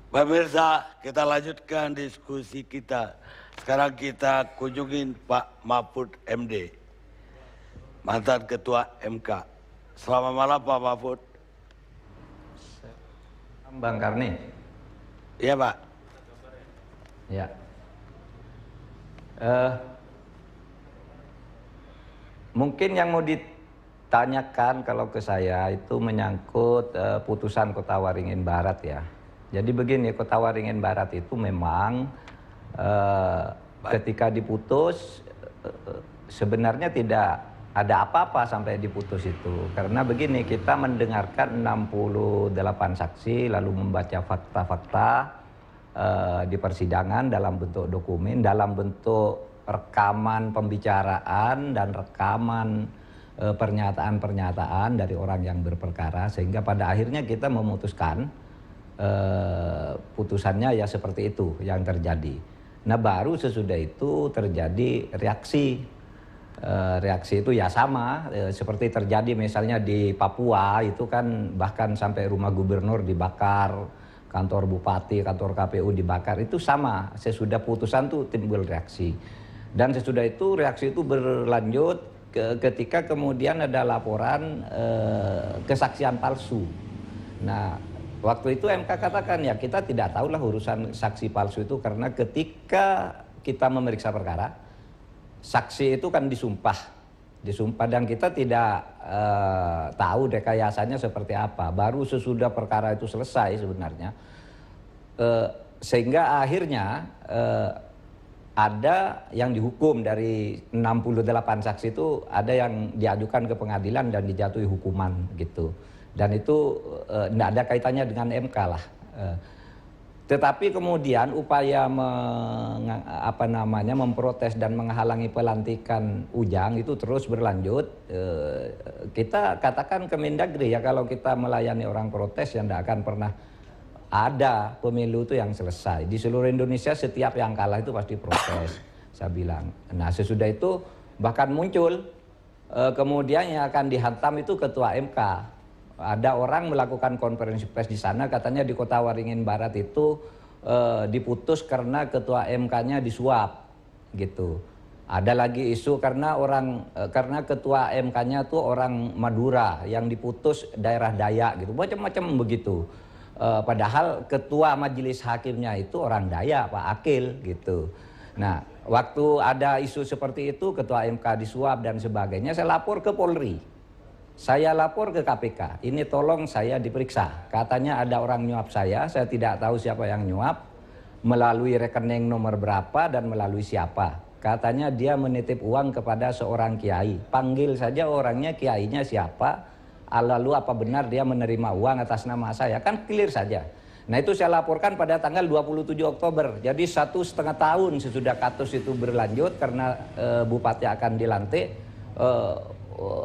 Pemirsa, kita lanjutkan diskusi kita. Sekarang kita kunjungin Pak Mahfud MD, mantan Ketua MK. Selamat malam Pak Mahfud. Bang Karni. Iya Pak. Ya. Mungkin yang mau ditanyakan kalau ke saya itu menyangkut putusan Kota Waringin Barat ya. Jadi begini, Kota Waringin Barat itu memang ketika diputus sebenarnya tidak ada apa-apa sampai diputus itu. Karena begini, kita mendengarkan 68 saksi lalu membaca fakta-fakta di persidangan dalam bentuk dokumen, dalam bentuk rekaman pembicaraan dan rekaman pernyataan-pernyataan dari orang yang berperkara, sehingga pada akhirnya kita memutuskan putusannya ya seperti itu yang terjadi. Nah baru sesudah itu terjadi reaksi. Reaksi itu ya sama seperti terjadi misalnya di Papua itu kan bahkan sampai rumah gubernur dibakar, kantor bupati, kantor KPU dibakar, itu sama. Sesudah putusan tuh timbul reaksi. Dan sesudah itu reaksi itu berlanjut ketika kemudian ada laporan kesaksian palsu. Nah waktu itu MK katakan ya kita tidak tahulah urusan saksi palsu itu, karena ketika kita memeriksa perkara, saksi itu kan disumpah dan kita tidak tahu rekayasanya seperti apa. Baru sesudah perkara itu selesai sebenarnya, sehingga akhirnya ada yang dihukum dari 68 saksi itu, ada yang diajukan ke pengadilan dan dijatuhi hukuman gitu. Dan itu tidak ada kaitannya dengan MK lah. Tetapi kemudian upaya memprotes dan menghalangi pelantikan Ujang itu terus berlanjut. Kita katakan ke Mendagri ya, kalau kita melayani orang protes ya tidak akan pernah ada pemilu itu yang selesai. Di seluruh Indonesia setiap yang kalah itu pasti protes, saya bilang. Nah sesudah itu bahkan muncul kemudian yang akan dihantam itu Ketua MK. Ada orang melakukan konferensi pers di sana, katanya di Kota Waringin Barat itu diputus karena Ketua MK-nya disuap, gitu. Ada lagi isu karena Ketua MK-nya tuh orang Madura yang diputus daerah Dayak, gitu. Macam-macam begitu. Padahal Ketua Majelis Hakimnya itu orang Dayak, Pak Akil, gitu. Nah, waktu ada isu seperti itu, Ketua MK disuap dan sebagainya, saya lapor ke Polri. Saya lapor ke KPK, ini tolong saya diperiksa. Katanya ada orang nyuap saya tidak tahu siapa yang nyuap, melalui rekening nomor berapa dan melalui siapa. Katanya dia menitip uang kepada seorang kiai. Panggil saja orangnya, kiainya siapa, lalu apa benar dia menerima uang atas nama saya, kan clear saja. Nah itu saya laporkan pada tanggal 27 Oktober. Jadi 1,5 tahun sesudah kasus itu berlanjut karena bupati akan dilantik.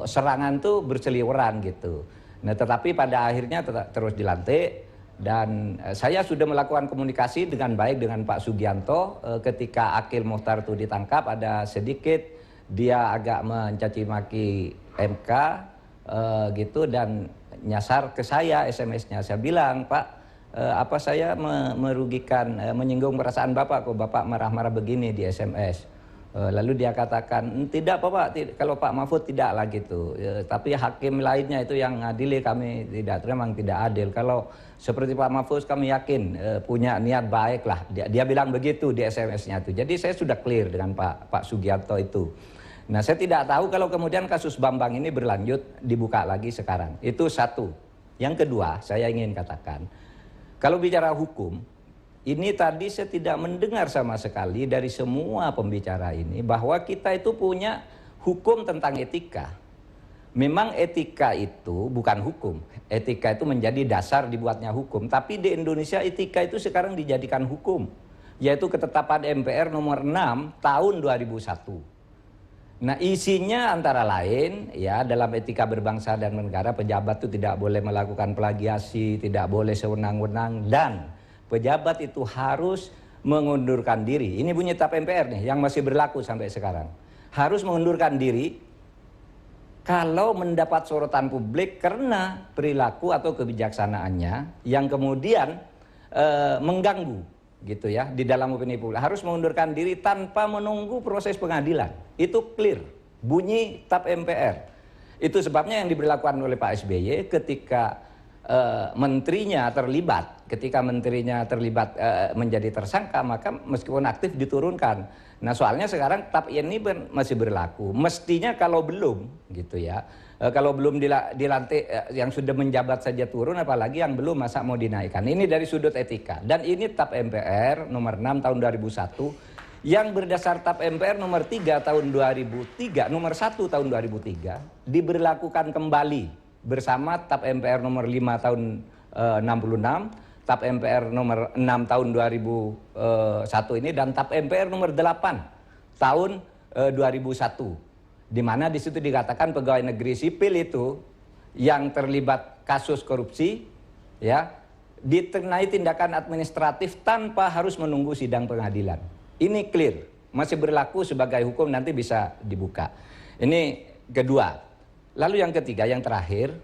Serangan tuh berseliweran gitu. Nah tetapi pada akhirnya terus dilantik, dan saya sudah melakukan komunikasi dengan baik dengan Pak Sugianto. Ketika Akil Muhtar itu ditangkap, ada sedikit dia agak mencaci maki MK gitu, dan nyasar ke saya SMS-nya. Saya bilang, Pak, apa saya merugikan, menyinggung perasaan Bapak, kok Bapak marah-marah begini di SMS. Lalu dia katakan, tidak Pak, kalau Pak Mahfud tidak lah gitu. Tapi hakim lainnya itu yang ngadili, kami tidak, memang tidak adil. Kalau seperti Pak Mahfud kami yakin punya niat baik lah. Dia bilang begitu di SMS-nya itu. Jadi saya sudah clear dengan Pak Sugiarto itu. Nah saya tidak tahu kalau kemudian kasus Bambang ini berlanjut, dibuka lagi sekarang. Itu satu. Yang kedua saya ingin katakan, kalau bicara hukum, ini tadi saya tidak mendengar sama sekali dari semua pembicara ini bahwa kita itu punya hukum tentang etika. Memang etika itu bukan hukum. Etika itu menjadi dasar dibuatnya hukum. Tapi di Indonesia etika itu sekarang dijadikan hukum. Yaitu ketetapan MPR nomor 6 tahun 2001. Nah isinya antara lain ya, dalam etika berbangsa dan bernegara, pejabat itu tidak boleh melakukan plagiasi, tidak boleh sewenang-wenang, dan pejabat itu harus mengundurkan diri. Ini bunyi tap MPR nih yang masih berlaku sampai sekarang. Harus mengundurkan diri kalau mendapat sorotan publik karena perilaku atau kebijaksanaannya yang kemudian mengganggu gitu ya di dalam opini publik, harus mengundurkan diri tanpa menunggu proses pengadilan. Itu clear, bunyi TAP MPR. Itu sebabnya yang diberlakukan oleh Pak SBY ketika menterinya terlibat, menjadi tersangka, maka meskipun aktif diturunkan. Nah soalnya sekarang TAP ini masih berlaku. Mestinya kalau belum gitu ya, kalau belum dilantik yang sudah menjabat saja turun, apalagi yang belum, masa mau dinaikkan. Ini dari sudut etika. Dan ini TAP MPR nomor 6 tahun 2001 yang berdasar TAP MPR nomor 3 tahun 2003, nomor 1 tahun 2003 diberlakukan kembali bersama TAP MPR nomor 5 tahun 66, TAP MPR nomor 6 tahun 2001 ini, dan TAP MPR nomor 8 tahun 2001. Di mana di situ dikatakan pegawai negeri sipil itu yang terlibat kasus korupsi ya dikenai tindakan administratif tanpa harus menunggu sidang pengadilan. Ini clear, masih berlaku sebagai hukum, nanti bisa dibuka. Ini kedua. Lalu yang ketiga, yang terakhir,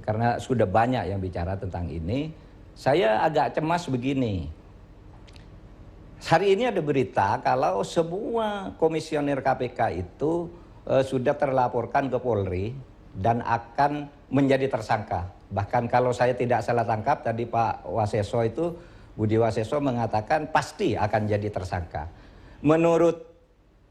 karena sudah banyak yang bicara tentang ini, saya agak cemas begini. Hari ini ada berita kalau semua komisioner KPK itu sudah terlaporkan ke Polri dan akan menjadi tersangka. Bahkan kalau saya tidak salah tangkap tadi Pak Waseso itu, Budi Waseso mengatakan pasti akan jadi tersangka. Menurut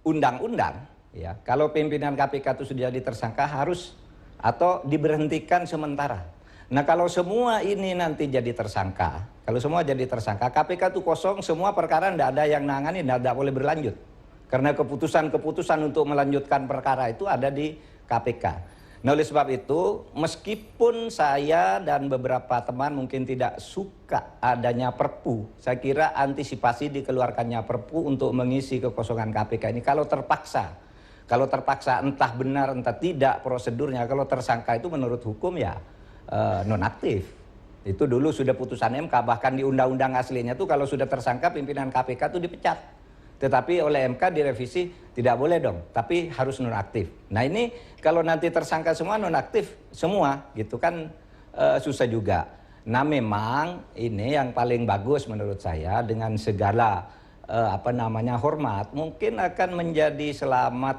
undang-undang ya, kalau pimpinan KPK itu sudah jadi tersangka harus atau diberhentikan sementara. Nah kalau semua ini nanti jadi tersangka, kalau semua jadi tersangka, KPK itu kosong, semua perkara tidak ada yang nangani, tidak boleh berlanjut. Karena keputusan untuk melanjutkan perkara itu ada di KPK. Nah oleh sebab itu, meskipun saya dan beberapa teman mungkin tidak suka adanya Perpu, saya kira antisipasi dikeluarkannya Perpu untuk mengisi kekosongan KPK ini kalau terpaksa entah benar entah tidak prosedurnya, kalau tersangka itu menurut hukum ya nonaktif. Itu dulu sudah putusan MK, bahkan di undang-undang aslinya tuh kalau sudah tersangka pimpinan KPK itu dipecat. Tetapi oleh MK direvisi tidak boleh dong, tapi harus nonaktif. Nah ini kalau nanti tersangka semua nonaktif semua gitu kan susah juga. Nah memang ini yang paling bagus menurut saya, dengan segala hormat, mungkin akan menjadi selamat,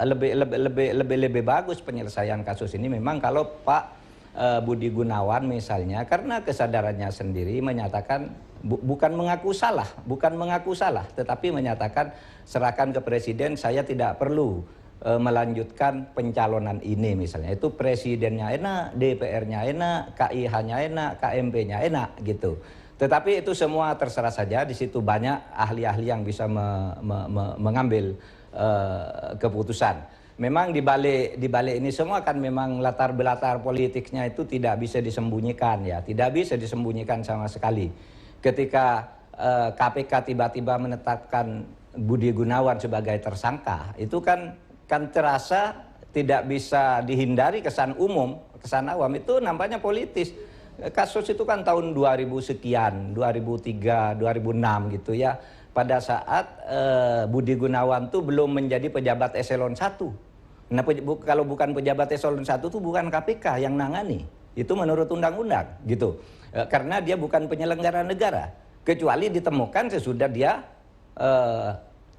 lebih bagus penyelesaian kasus ini memang kalau Pak Budi Gunawan misalnya, karena kesadarannya sendiri menyatakan bukan mengaku salah, tetapi menyatakan serahkan ke presiden, saya tidak perlu melanjutkan pencalonan ini misalnya. Itu presidennya enak, DPR-nya enak, KIH-nya enak, KMP-nya enak gitu. Tetapi itu semua terserah saja, di situ banyak ahli-ahli yang bisa mengambil keputusan. Memang di balik ini semua kan memang latar belakang politiknya itu tidak bisa disembunyikan ya, tidak bisa disembunyikan sama sekali. Ketika KPK tiba-tiba menetapkan Budi Gunawan sebagai tersangka, itu kan terasa tidak bisa dihindari kesan umum, kesan awam itu nampaknya politis. Kasus itu kan tahun 2000 sekian, 2003, 2006 gitu ya. Pada saat Budi Gunawan tuh belum menjadi pejabat eselon 1. Nah, kalau bukan pejabat eselon 1 tuh bukan KPK yang nangani. Itu menurut undang-undang gitu. Karena dia bukan penyelenggara negara, kecuali ditemukan sesudah dia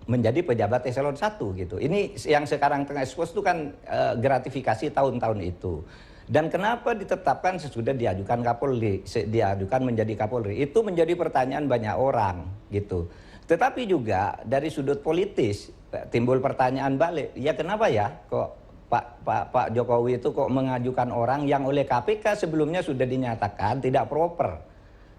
menjadi pejabat eselon 1 gitu. Ini yang sekarang tengah expose itu kan gratifikasi tahun-tahun itu. Dan kenapa ditetapkan sesudah diajukan Kapolri, diajukan menjadi Kapolri? Itu menjadi pertanyaan banyak orang gitu. Tetapi juga dari sudut politis timbul pertanyaan balik, ya kenapa ya kok Pak Jokowi itu kok mengajukan orang yang oleh KPK sebelumnya sudah dinyatakan tidak proper,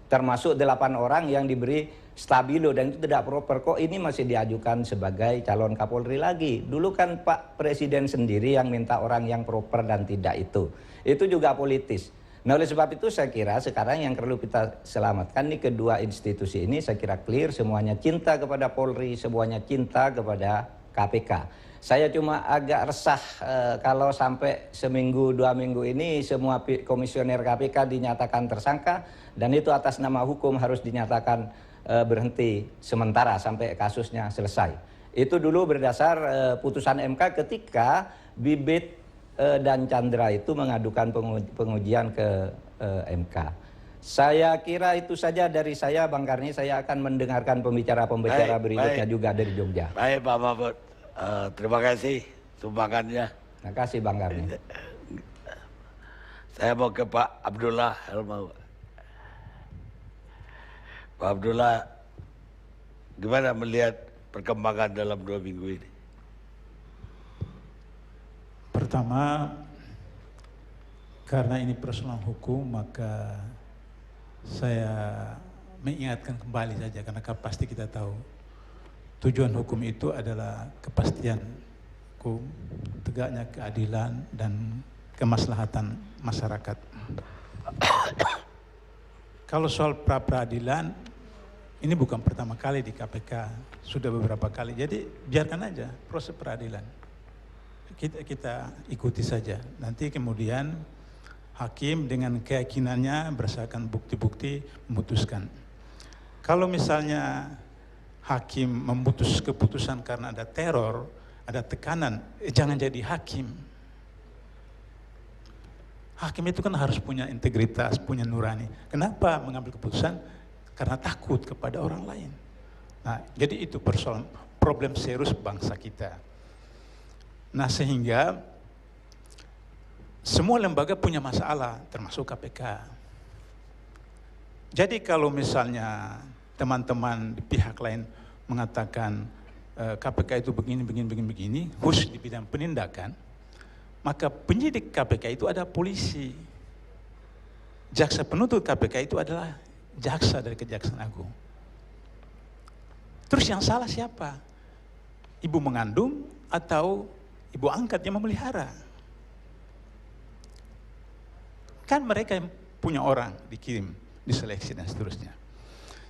termasuk 8 orang yang diberi stabilo dan itu tidak proper, kok ini masih diajukan sebagai calon Kapolri lagi? Dulu kan Pak Presiden sendiri yang minta orang yang proper dan tidak itu juga politis. Nah oleh sebab itu saya kira sekarang yang perlu kita selamatkan nih kedua institusi ini, saya kira clear, semuanya cinta kepada Polri, semuanya cinta kepada KPK. Saya cuma agak resah kalau sampai seminggu 2 minggu ini semua komisioner KPK dinyatakan tersangka dan itu atas nama hukum harus dinyatakan berhenti sementara sampai kasusnya selesai. Itu dulu berdasar putusan MK ketika Bibit dan Chandra itu mengadukan pengujian ke MK. Saya kira itu saja dari saya, Bang Karni. Saya akan mendengarkan pembicara-pembicara berikutnya juga dari Jogja. Baik Pak Mahfud, terima kasih sumbangannya. Terima kasih Bang Karni. Saya mau ke Pak Abdullah Helmaw. Pak Abdullah, gimana melihat perkembangan dalam 2 minggu ini? Pertama, karena ini persoalan hukum, maka saya mengingatkan kembali saja, karena pasti kita tahu tujuan hukum itu adalah kepastian hukum, tegaknya keadilan dan kemaslahatan masyarakat. Kalau soal pra-peradilan, ini bukan pertama kali di KPK, sudah beberapa kali. Jadi biarkan aja proses peradilan. Kita ikuti saja. Nanti kemudian hakim dengan keyakinannya berdasarkan bukti-bukti memutuskan. Kalau misalnya hakim memutus keputusan karena ada teror, ada tekanan, jangan jadi hakim. Hakim itu kan harus punya integritas, punya nurani. Kenapa mengambil keputusan? Karena takut kepada orang lain. Nah, jadi itu persoalan problem serius bangsa kita. Nah, sehingga semua lembaga punya masalah, termasuk KPK. Jadi kalau misalnya teman-teman di pihak lain mengatakan KPK itu begini, khusus di bidang penindakan, maka penyidik KPK itu ada polisi. Jaksa penuntut KPK itu adalah jaksa dari Kejaksaan Agung. Terus yang salah siapa? Ibu mengandung atau ibu angkat yang memelihara? Kan mereka yang punya orang dikirim, diseleksi dan seterusnya.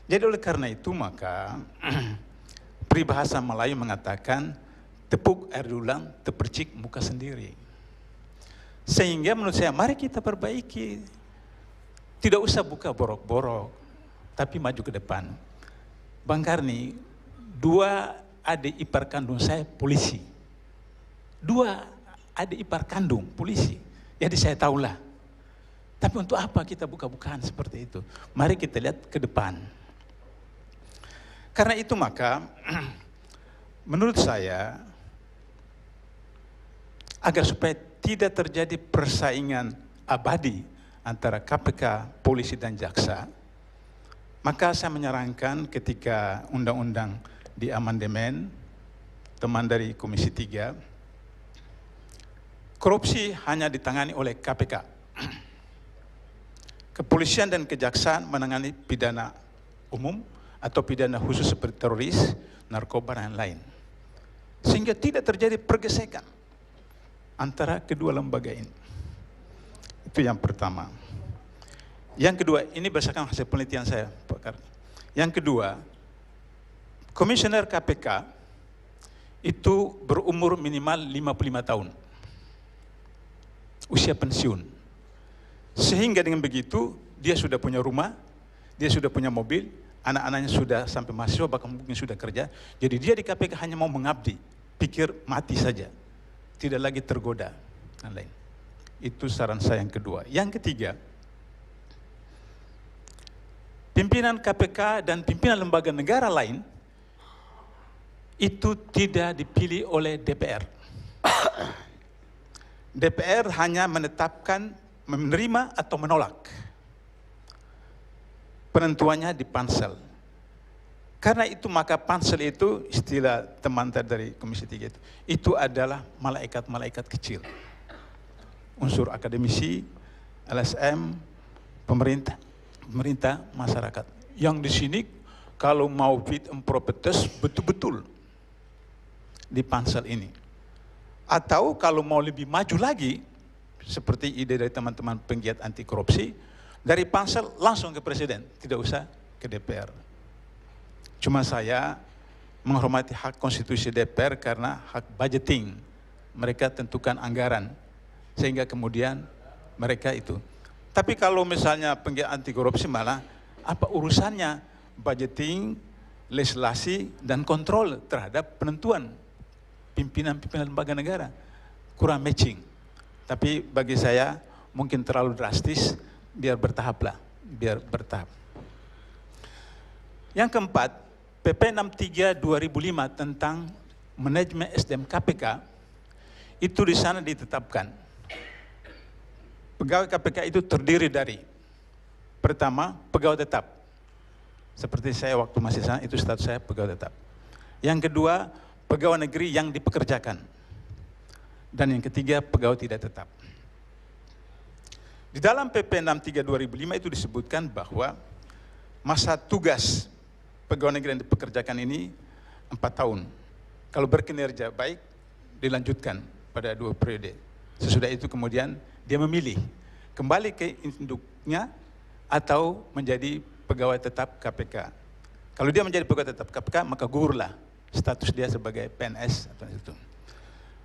Jadi oleh karena itu maka peribahasa Melayu mengatakan tepuk air dulang, tepercik muka sendiri. Sehingga menurut saya mari kita perbaiki. Tidak usah buka borok-borok, tapi maju ke depan. Bang Karni, 2 adik ipar kandung saya polisi. 2 adik ipar kandung polisi. Jadi saya tahulah. Tapi untuk apa kita buka-bukaan seperti itu? Mari kita lihat ke depan. Karena itu maka, menurut saya, agar supaya tidak terjadi persaingan abadi antara KPK, polisi dan jaksa, maka saya menyarankan ketika undang-undang di amandemen, teman dari Komisi 3, korupsi hanya ditangani oleh KPK. Kepolisian dan kejaksaan menangani pidana umum atau pidana khusus seperti teroris, narkoba dan lain. Sehingga tidak terjadi pergesekan antara kedua lembaga ini. Itu yang pertama. Yang kedua, ini berdasarkan hasil penelitian saya, Pak Karni. Yang kedua, komisioner KPK itu berumur minimal 55 tahun. Usia pensiun. Sehingga dengan begitu, dia sudah punya rumah, dia sudah punya mobil, anak-anaknya sudah sampai mahasiswa, bahkan mungkin sudah kerja. Jadi dia di KPK hanya mau mengabdi, pikir mati saja. Tidak lagi tergoda dan lain. Itu saran saya yang kedua. Yang ketiga, pimpinan KPK dan pimpinan lembaga negara lain itu tidak dipilih oleh DPR. DPR hanya menetapkan menerima atau menolak. Penentuannya di pansel. Karena itu maka pansel itu, istilah teman dari Komisi 3 itu adalah malaikat-malaikat kecil. Unsur akademisi, LSM, pemerintah, masyarakat. Yang di sini kalau mau fit and proper test betul-betul di pansel ini. Atau kalau mau lebih maju lagi, seperti ide dari teman-teman penggiat anti korupsi, dari pansel langsung ke presiden, tidak usah ke DPR. Cuma saya menghormati hak konstitusi DPR karena hak budgeting. Mereka tentukan anggaran, sehingga kemudian mereka itu. Tapi kalau misalnya penggiat anti korupsi malah, apa urusannya budgeting, legislasi, dan kontrol terhadap penentuan pimpinan-pimpinan lembaga negara? Kurang matching. Tapi bagi saya mungkin terlalu drastis, biar bertahap lah. biar bertahap. Yang keempat, PP 63 2005 tentang manajemen SDM KPK, itu di sana ditetapkan. Pegawai KPK itu terdiri dari, pertama, pegawai tetap. Seperti saya waktu masih sana, itu status saya pegawai tetap. Yang kedua, pegawai negeri yang dipekerjakan. Dan yang ketiga, pegawai tidak tetap. Di dalam PP 63 2005 itu disebutkan bahwa masa tugas pegawai negeri yang dipekerjakan ini 4 tahun. Kalau berkinerja baik, dilanjutkan pada 2 periode. Sesudah itu kemudian dia memilih kembali ke induknya atau menjadi pegawai tetap KPK. Kalau dia menjadi pegawai tetap KPK, maka gugurlah status dia sebagai PNS atau itu.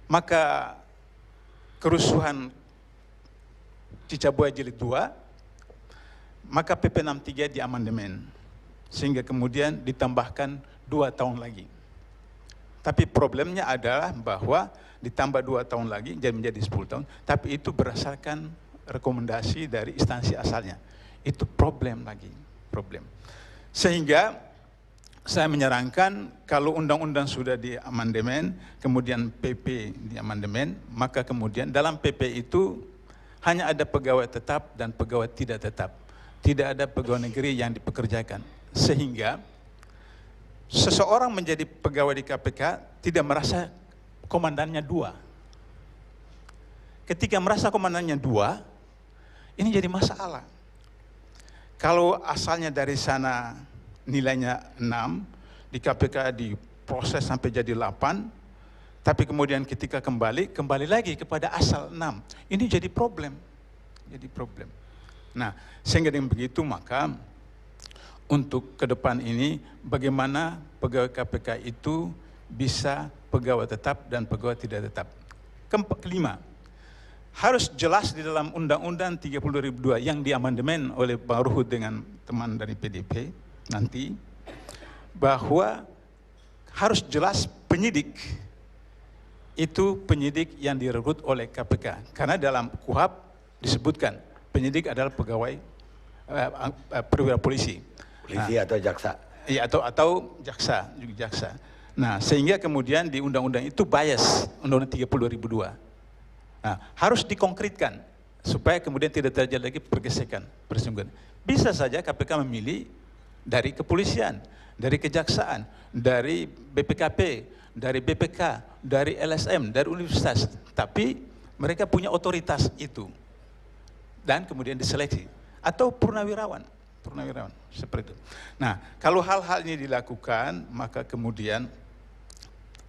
Maka kerusuhan Cicabuaya Jilid 2, maka PP 63 diamandemen, sehingga kemudian ditambahkan 2 tahun lagi. Tapi problemnya adalah bahwa ditambah 2 tahun lagi, jadi menjadi 10 tahun, tapi itu berdasarkan rekomendasi dari instansi asalnya. Itu problem lagi, problem. Sehingga saya menyarankan kalau undang-undang sudah diamandemen, kemudian PP diamandemen, maka kemudian dalam PP itu hanya ada pegawai tetap dan pegawai tidak tetap. Tidak ada pegawai negeri yang dipekerjakan. Sehingga seseorang menjadi pegawai di KPK tidak merasa komandannya 2. Ketika merasa komandannya 2, ini jadi masalah. Kalau asalnya dari sana nilainya 6, di KPK diproses sampai jadi 8, tapi kemudian ketika kembali lagi kepada asal 6. Ini jadi problem. Jadi problem. Nah, sehingga dengan begitu maka untuk ke depan ini bagaimana pegawai KPK itu bisa pegawai tetap dan pegawai tidak tetap. Kelima, harus jelas di dalam Undang-Undang 30 2002 yang diamandemen oleh Bang Ruhut dengan teman dari PDP nanti, bahwa harus jelas penyidik itu penyidik yang direkrut oleh KPK. Karena dalam KUHP disebutkan penyidik adalah pegawai perwira polisi. Polisi atau jaksa. Iya, atau jaksa, juga jaksa. Nah, sehingga kemudian di undang-undang itu bias, Undang-Undang 30 2002. Nah, harus dikonkretkan supaya kemudian tidak terjadi lagi pergesekan, persinggungan. Bisa saja KPK memilih dari kepolisian, dari kejaksaan, dari BPKP, dari BPK, dari LSM, dari universitas, tapi mereka punya otoritas itu dan kemudian diseleksi, atau purnawirawan seperti itu. Nah, kalau hal-hal ini dilakukan, maka kemudian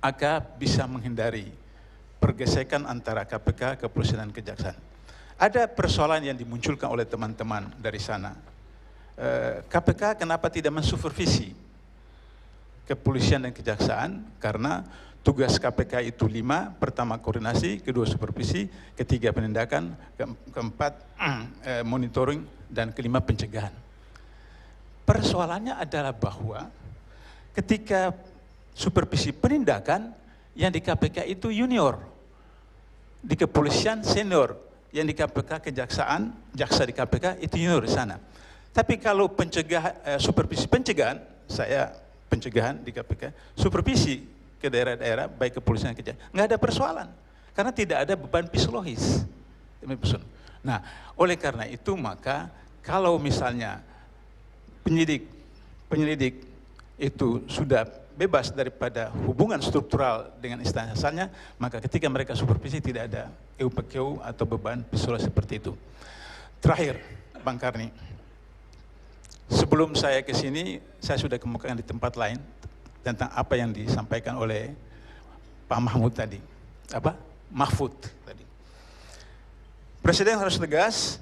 akan bisa menghindari pergesekan antara KPK, kepolisian dan kejaksaan. Ada persoalan yang dimunculkan oleh teman-teman dari sana. KPK kenapa tidak mensupervisi kepolisian dan kejaksaan? Karena tugas KPK itu 5, pertama koordinasi, kedua supervisi, ketiga penindakan, keempat monitoring, dan kelima pencegahan. Persoalannya adalah bahwa ketika supervisi penindakan, yang di KPK itu junior, di kepolisian senior, yang di KPK kejaksaan, jaksa di KPK itu junior di sana. Tapi kalau supervisi pencegahan, saya pencegahan di KPK, supervisi ke daerah-daerah, baik kepolisian dan kejaksaan, nggak ada persoalan, karena tidak ada beban psikologis. Nah, oleh karena itu maka kalau misalnya penyelidik itu sudah bebas daripada hubungan struktural dengan instansi asalnya, maka ketika mereka supervisi tidak ada EUPKU atau beban psikologis seperti itu. Terakhir, Bang Karni, sebelum saya ke sini, saya sudah kemukakan di tempat lain tentang apa yang disampaikan oleh Pak Mahfud tadi. Mahfud tadi. Presiden harus tegas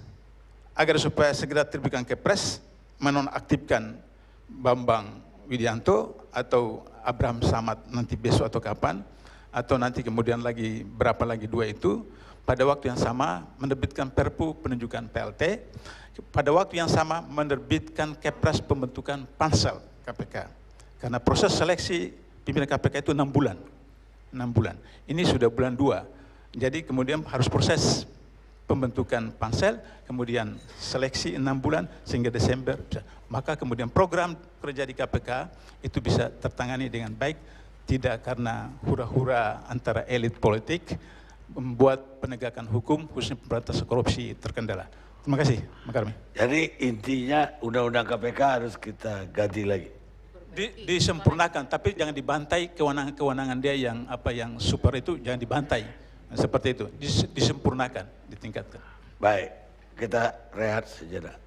agar supaya segera terbitkan Kepres menonaktifkan Bambang Widianto atau Abraham Samad nanti besok atau kapan, atau nanti kemudian lagi berapa lagi 2 itu, pada waktu yang sama menerbitkan Perpu penunjukan PLT, pada waktu yang sama menerbitkan Kepres pembentukan Pansel KPK. Karena proses seleksi pimpinan KPK itu 6 bulan. 6 bulan. Ini sudah bulan 2. Jadi kemudian harus proses pembentukan pansel, kemudian seleksi 6 bulan sehingga Desember, maka kemudian program kerja di KPK itu bisa tertangani dengan baik, tidak karena hura-hura antara elit politik membuat penegakan hukum khususnya pemberantasan korupsi terkendala. Terima kasih, Pak Karmi. Jadi intinya undang-undang KPK harus kita ganti lagi. Disempurnakan, tapi jangan dibantai kewenangan-kewenangan dia yang super itu, jangan dibantai. Seperti itu, disempurnakan, ditingkatkan. Baik, kita rehat sejenak.